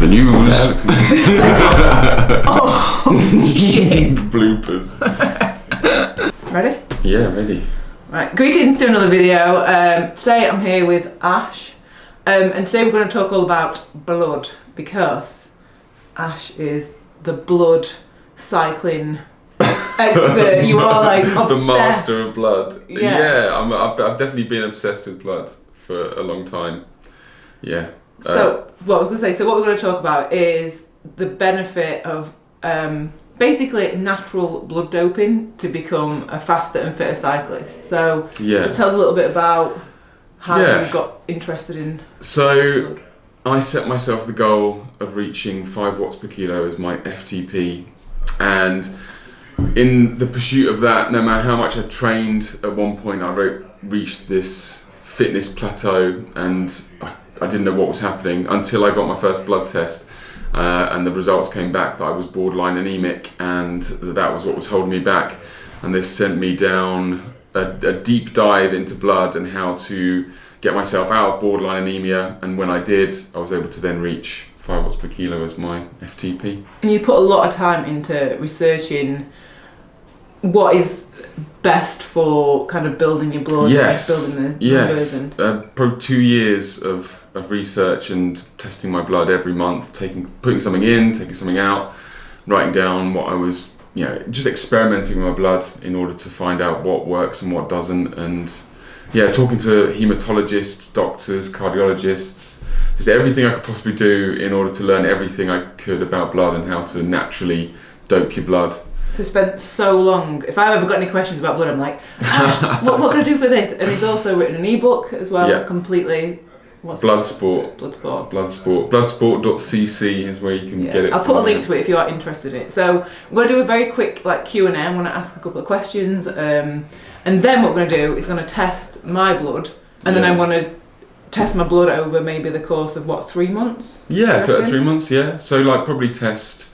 The news. Oh, shit. Bloopers. Ready? Yeah, ready. Right, greetings to another video. Today I'm here with Ash, and today we're going to talk all about blood, because Ash is the blood cycling expert. You are like obsessed. The master of blood. Yeah. I've definitely been obsessed with blood for a long time. Yeah. So what we're going to talk about is the benefit of basically natural blood doping to become a faster and fitter cyclist. So just tell us a little bit about how you got interested in blood. I set myself the goal of reaching 5 watts per kilo as my FTP, and in the pursuit of that, no matter how much I trained, at one point I reached this fitness plateau, and I didn't know what was happening until I got my first blood test, and the results came back that I was borderline anemic, and that was what was holding me back. And this sent me down a deep dive into blood and how to get myself out of borderline anemia. And when I did, I was able to then reach 5 watts per kilo as my FTP. And you put a lot of time into researching what is best for kind of building your blood. Building the numbers. Probably 2 years of research and testing my blood every month, putting something in, taking something out, writing down what I was, just experimenting with my blood in order to find out what works and what doesn't. And talking to hematologists, doctors, cardiologists, just everything I could possibly do in order to learn everything I could about blood and how to naturally dope your blood. So spent so long. If I've ever got any questions about blood, I'm like, Ash, what can I do for this? And he's also written an ebook as well, completely. Bloodsport. Bloodsport.cc is where you can get it. I'll put a link to it if you are interested in it. So I'm going to do a very quick Q&A. I'm going to ask a couple of questions, and then what we're going to do is going to test my blood, and then I'm going to test my blood over maybe the course of 3 months? 3 months. So probably test,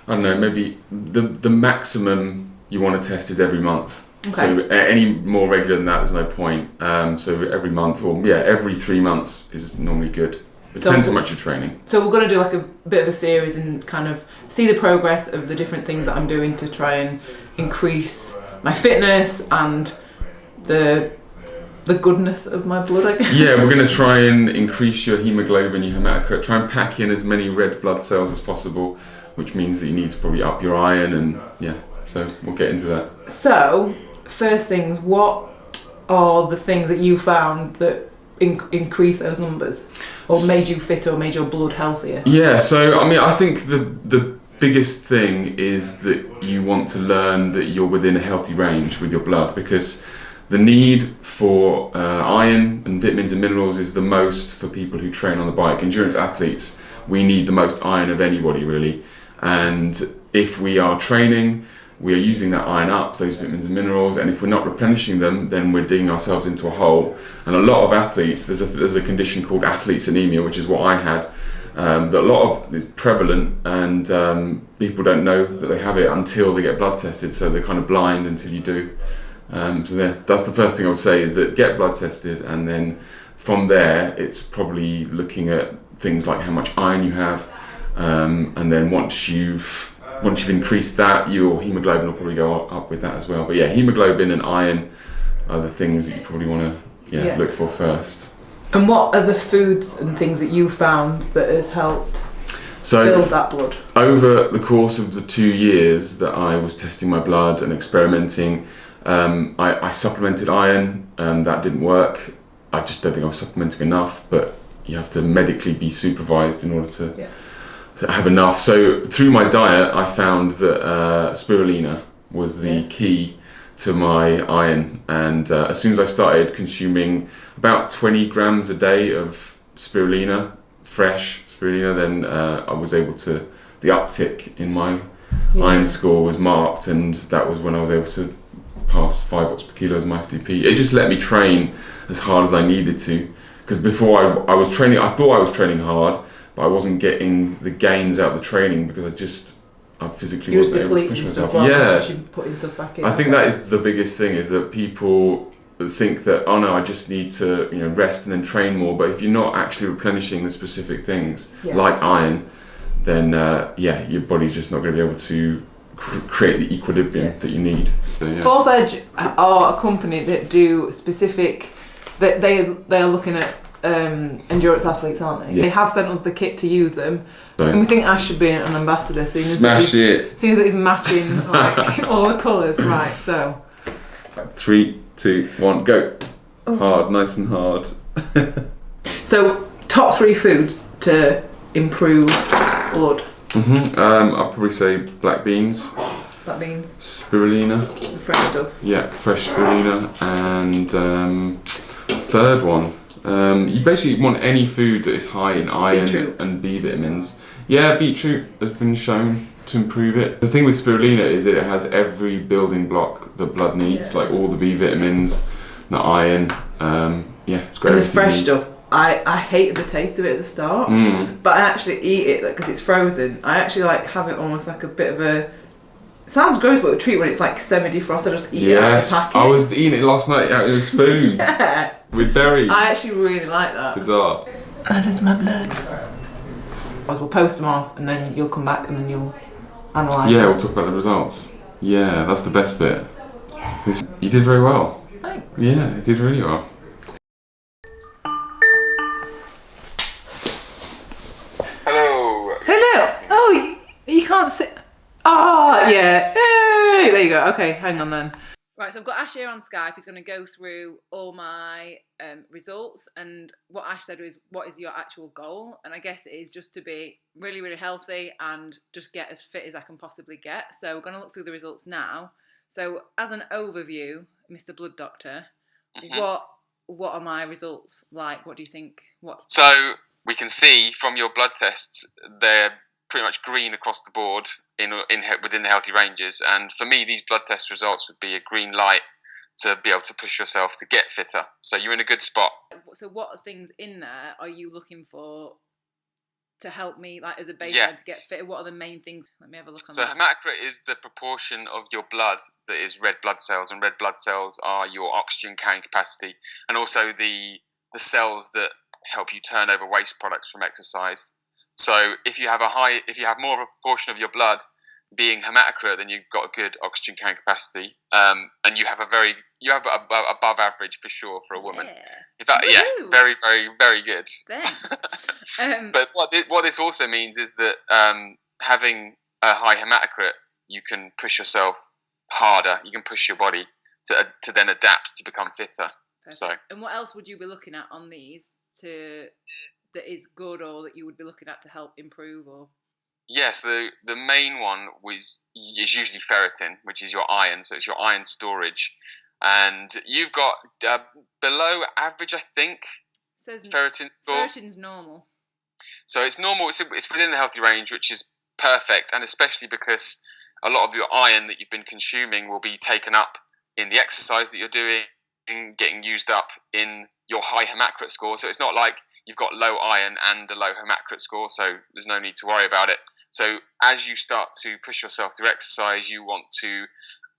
I don't know, maybe the maximum you want to test is every month. Okay. So any more regular than that, there's no point. So every month, or every 3 months is normally good. It depends how much you're training. So we're going to do a bit of a series and kind of see the progress of the different things that I'm doing to try and increase my fitness and the goodness of my blood, I guess. Yeah, we're going to try and increase your hemoglobin, your hematocrit, try and pack in as many red blood cells as possible, which means that you need to probably up your iron, and so we'll get into that. So, first things, what are the things that you found that increase those numbers, or made you fitter, or made your blood healthier? Yeah, so I think the biggest thing is that you want to learn that you're within a healthy range with your blood, because the need for iron and vitamins and minerals is the most for people who train on the bike. Endurance athletes, we need the most iron of anybody, really. And if we are training, we are using that iron up, those vitamins and minerals, and if we're not replenishing them, then we're digging ourselves into a hole. And a lot of athletes, there's a condition called athlete's anemia, which is what I had, that a lot of is prevalent, and people don't know that they have it until they get blood tested, so they're kind of blind until you do. That's the first thing I would say, is that get blood tested, and then from there it's probably looking at things like how much iron you have, and then once you've increased that, your hemoglobin will probably go up with that as well. But hemoglobin and iron are the things that you probably want to look for first. And what are the foods and things that you found that has helped build that blood? Over the course of the 2 years that I was testing my blood and experimenting, I supplemented iron, and that didn't work. I just don't think I was supplementing enough, but you have to medically be supervised in order to have enough. So through my diet, I found that spirulina was the key to my iron, and as soon as I started consuming about 20 grams a day of spirulina, fresh spirulina, then I was able to, the uptick in my iron score was marked, and that was when I was able to pass 5 watts per kilo as my FTP. It just let me train as hard as I needed to, because before I was training, I thought I was training hard, but I wasn't getting the gains out of the training because I physically wasn't able to push myself. Putting stuff back in. I think that is the biggest thing, is that people think that, oh no, I just need to rest and then train more. But if you're not actually replenishing the specific things like iron, then your body's just not going to be able to create the equilibrium that you need. So, Fourth Edge are a company that do specific. That they are looking at endurance athletes, aren't they? Yeah. They have sent us the kit to use them, and we think Ash should be an ambassador. Smash it! Seeing as he's matching all the colours, right? So 3, 2, 1, go! Hard, nice and hard. So top 3 foods to improve blood. I'll probably say black beans. Black beans. Spirulina. The fresh stuff. Yeah, fresh spirulina. And third one, you basically want any food that is high in iron and B vitamins. Yeah, beetroot has been shown to improve it. The thing with spirulina is that it has every building block the blood needs, like all the B vitamins, the iron. It's great. And the fresh stuff. I hated the taste of it at the start, but I actually eat it because it's frozen. I actually have it almost like a bit of a. It sounds gross, but a treat when it's like semi-defrosted. I just eat it out of the packet. I was eating it last night out of a spoon. With berries. I actually really like that. Bizarre. That is my blood. We'll post them off, and then you'll come back, and then you'll analyse. Yeah, we'll talk about the results. Yeah, that's the best bit. Yeah. You did very well. Thanks. Yeah, you did really well. Hello. Oh, you can't sit. Oh, yeah. Hey, there you go. Okay, hang on then. Right, so I've got Ash here on Skype. He's going to go through all my results, and what Ash said was, what is your actual goal? And I guess it is just to be really, really healthy and just get as fit as I can possibly get. So we're going to look through the results now. So as an overview, Mr. Blood Doctor, what are my results like? What do you think? So we can see from your blood tests, they're pretty much green across the board within the healthy ranges. And for me, these blood test results would be a green light to be able to push yourself to get fitter. So you're in a good spot. So what things in there are you looking for to help me, as a baseline, to get fitter? What are the main things? Let me have a look on that. So hematocrit is the proportion of your blood that is red blood cells, and red blood cells are your oxygen carrying capacity, and also the cells that help you turn over waste products from exercise. So if you have more of a proportion of your blood being hematocrit, then you've got a good oxygen carrying capacity, and you have above average for sure for a woman. Yeah. In fact, very, very, very good. Thanks. But what this also means is that having a high hematocrit, you can push yourself harder. You can push your body to then adapt to become fitter. Perfect. So. And what else would you be looking at on these that is good, or that you would be looking at to help improve? Or yes, the main one is usually ferritin, which is your iron. So it's your iron storage, and you've got below average, I think. Says ferritin score. Ferritin's normal. So it's normal. It's within the healthy range, which is perfect, and especially because a lot of your iron that you've been consuming will be taken up in the exercise that you're doing, getting used up in your high hematocrit score. So it's not like you've got low iron and a low hematocrit score, so there's no need to worry about it. So as you start to push yourself through exercise, you want to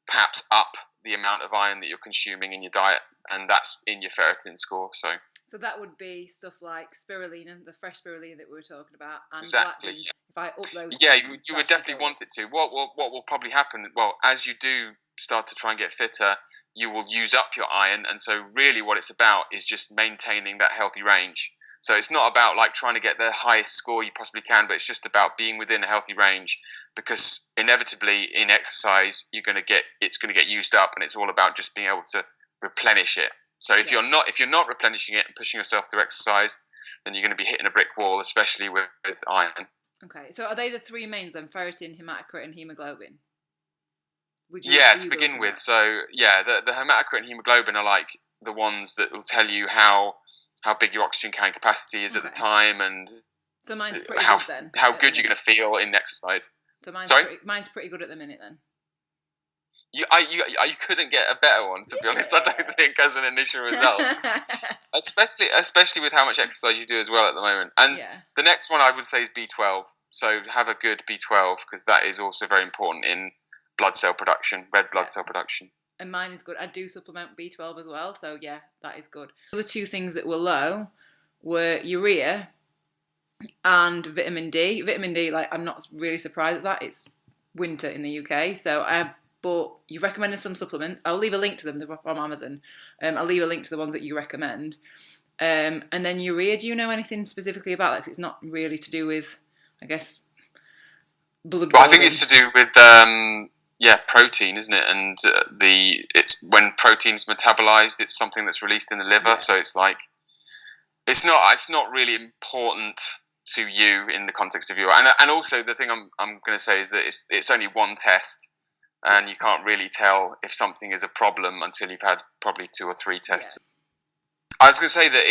perhaps up the amount of iron that you're consuming in your diet, and that's in your ferritin score. So that would be stuff like spirulina, the fresh spirulina that we were talking about, and exactly. If I up those, you would definitely want it to. What will probably happen? Well, as you do start to try and get fitter, you will use up your iron, and so really what it's about is just maintaining that healthy range. So it's not about trying to get the highest score you possibly can, but it's just about being within a healthy range, because inevitably in exercise it's going to get used up, and it's all about just being able to replenish it. So if you're not replenishing it and pushing yourself through exercise, then you're going to be hitting a brick wall, especially with iron. Okay, so are they the three mains then? Ferritin, hematocrit, and hemoglobin? To begin with. So the hematocrit and hemoglobin are the ones that will tell you how big your oxygen carrying capacity is at the time, and so mine's pretty how good then. How good you're going to feel in exercise. So mine's pretty good at the minute then. You couldn't get a better one, to be honest. I don't think, as an initial result, especially with how much exercise you do as well at the moment. And the next one I would say is B12. So have a good B12, because that is also very important in blood cell production, red blood cell production. and mine is good. I do supplement B12 as well, so yeah, that is good. The two things that were low were urea and vitamin D. Vitamin D, like, I'm not really surprised at that. It's winter in the UK, so I have bought, you recommended some supplements. I'll leave a link to them. They're from Amazon. I'll leave a link to the ones that you recommend. And then urea, do you know anything specifically about that? 'Cause it's not really to do with, I guess, blood. Well, I think it's to do with protein, isn't it? And it's when protein's metabolized, it's something that's released in the liver. Yeah. So it's like it's not really important to you in the context of your, and also the thing I'm going to say is that it's only one test, and you can't really tell if something is a problem until you've had probably 2 or 3 tests. Yeah. I was going to say that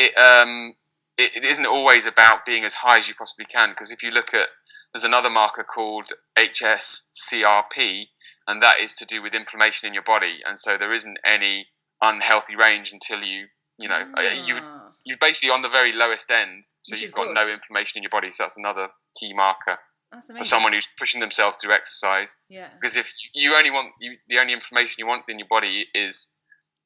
it isn't always about being as high as you possibly can, because if you look at, there's another marker called HSCRP, and that is to do with inflammation in your body, and so there isn't any unhealthy range until you're basically on the very lowest end, so you've got no inflammation in your body. So that's another key marker for someone who's pushing themselves through exercise. Yeah. Because if you only want the only inflammation you want in your body is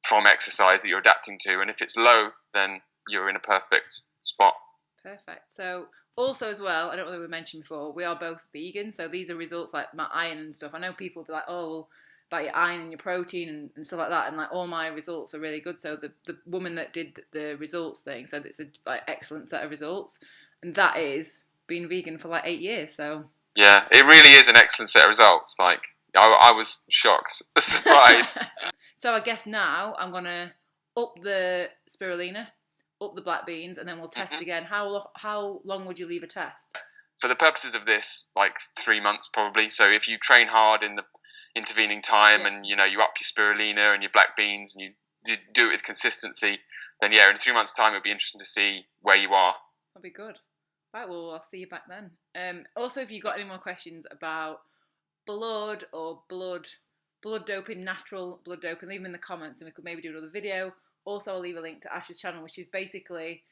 from exercise that you're adapting to, and if it's low, then you're in a perfect spot. Perfect. So also as well, I don't know whether we mentioned before, we are both vegan, so these are results like my iron and stuff. I know people will be like, oh, well, like your iron and your protein and stuff like that, and like all my results are really good. So the woman that did the results thing said it's a like excellent set of results, and that is being vegan for like 8 years. So yeah, it really is an excellent set of results. Like I was shocked, surprised. So I guess now I'm gonna up the spirulina, up the black beans, and then we'll test again. How long would you leave a test? For the purposes of this, like 3 months probably. So if you train hard in the intervening time, and you up your spirulina and your black beans, and you do it with consistency, then in 3 months' time it'll be interesting to see where you are. That'll be good. Right, well, I'll see you back then. Also, if you've got any more questions about blood or blood doping, natural blood doping, leave them in the comments, and we could maybe do another video. Also, I'll leave a link to Ash's channel, which is basically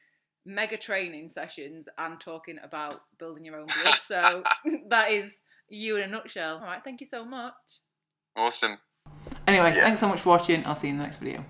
mega training sessions and talking about building your own blood. So that is you in a nutshell. All right, thank you so much. Awesome. Anyway, thanks so much for watching. I'll see you in the next video.